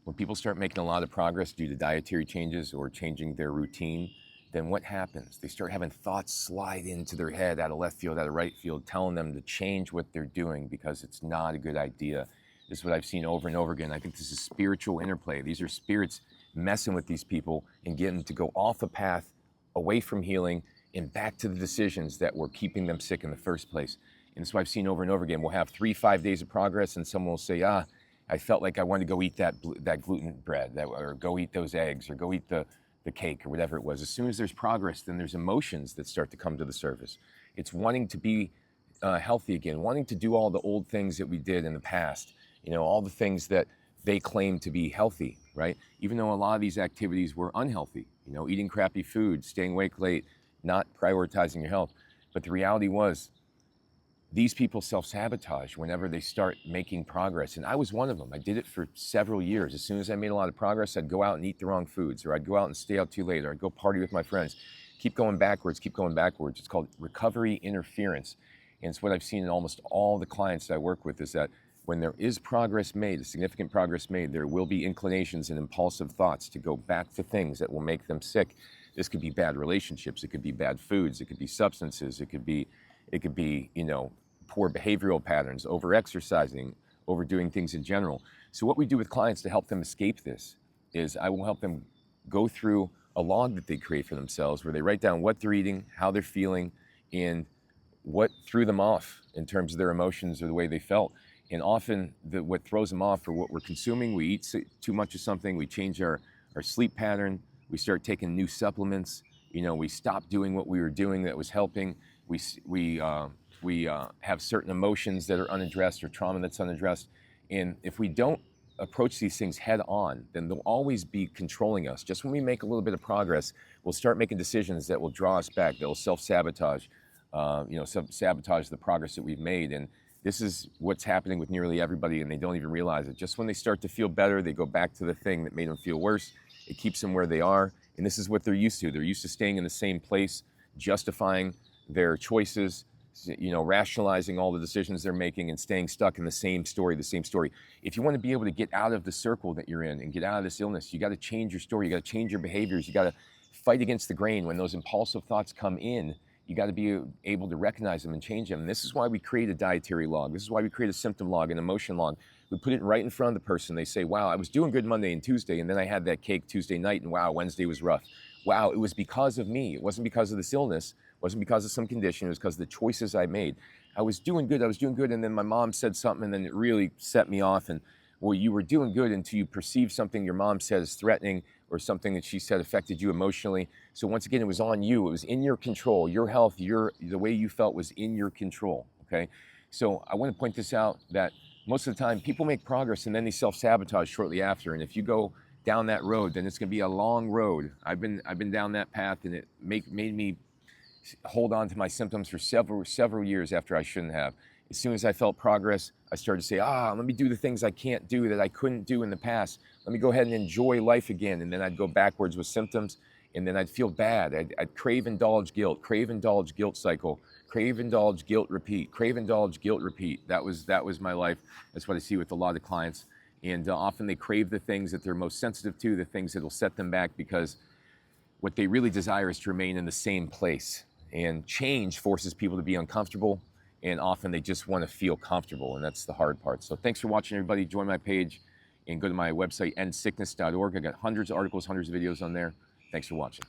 When people start making a lot of progress due to dietary changes or changing their routine, then what happens? They start having thoughts slide into their head out of left field, out of right field, telling them to change what they're doing because it's not a good idea. This is what I've seen over and over again. I think this is spiritual interplay. These are spirits messing with these people and getting them to go off a path away from healing and back to the decisions that were keeping them sick in the first place. And that's what I've seen over and over again. We'll have 3-5 days of progress and someone will say, I felt like I wanted to go eat that gluten bread, or go eat those eggs, or go eat the cake, or whatever it was. As soon as there's progress, then there's emotions that start to come to the surface. It's wanting to be healthy again, wanting to do all the old things that we did in the past, all the things that they claim to be healthy, right? Even though a lot of these activities were unhealthy, eating crappy food, staying awake late, not prioritizing your health. But the reality was, these people self-sabotage whenever they start making progress. And I was one of them. I did it for several years. As soon as I made a lot of progress, I'd go out and eat the wrong foods, or I'd go out and stay out too late, or I'd go party with my friends. Keep going backwards, keep going backwards. It's called recovery interference. And it's what I've seen in almost all the clients that I work with, is that when there is progress made, a significant progress made, there will be inclinations and impulsive thoughts to go back to things that will make them sick. This could be bad relationships, it could be bad foods, it could be substances, it could be, poor behavioral patterns, over-exercising, overdoing things in general. So what we do with clients to help them escape this is I will help them go through a log that they create for themselves where they write down what they're eating, how they're feeling, and what threw them off in terms of their emotions or the way they felt. And often what throws them off are what we're consuming. We eat too much of something, we change our sleep pattern, we start taking new supplements, we stop doing what we were doing that was helping, we have certain emotions that are unaddressed or trauma that's unaddressed. And if we don't approach these things head on, then they'll always be controlling us. Just when we make a little bit of progress, we'll start making decisions that will draw us back, that will self-sabotage, sabotage the progress that we've made. And this is what's happening with nearly everybody, and they don't even realize it. Just when they start to feel better, they go back to the thing that made them feel worse. It keeps them where they are. And this is what they're used to. They're used to staying in the same place, justifying their choices, rationalizing all the decisions they're making and staying stuck in the same story. If you want to be able to get out of the circle that you're in and get out of this illness, you got to change your story. You got to change your behaviors. You got to fight against the grain. When those impulsive thoughts come in, you got to be able to recognize them and change them. And this is why we create a dietary log. This is why we create a symptom log, an emotion log. We put it right in front of the person. They say, wow, I was doing good Monday and Tuesday, and then I had that cake Tuesday night, and wow, Wednesday was rough. Wow, it was because of me. It wasn't because of this illness. It wasn't because of some condition. It was because of the choices I made. I was doing good, and then my mom said something, and then it really set me off. And well, you were doing good until you perceived something your mom said as threatening, or something that she said affected you emotionally. So once again, it was on you. It was in your control. Your health, the way you felt was in your control, okay? So I want to point this out, that most of the time people make progress and then they self-sabotage shortly after. And if you go down that road, then it's going to be a long road. I've been down that path, and it made me hold on to my symptoms for several years after I shouldn't have. As soon as I felt progress, I started to say, let me do the things I can't do that I couldn't do in the past. Let me go ahead and enjoy life again. And then I'd go backwards with symptoms, and then I'd feel bad. I'd crave, indulge, guilt cycle, crave, indulge, guilt, repeat, crave, indulge, guilt, repeat. That was my life. That's what I see with a lot of clients. And often they crave the things that they're most sensitive to, the things that will set them back, because what they really desire is to remain in the same place. And change forces people to be uncomfortable, and often they just want to feel comfortable, and that's the hard part. So thanks for watching, everybody. Join my page and go to my website, endsickness.org. I got hundreds of articles, hundreds of videos on there. Thanks for watching.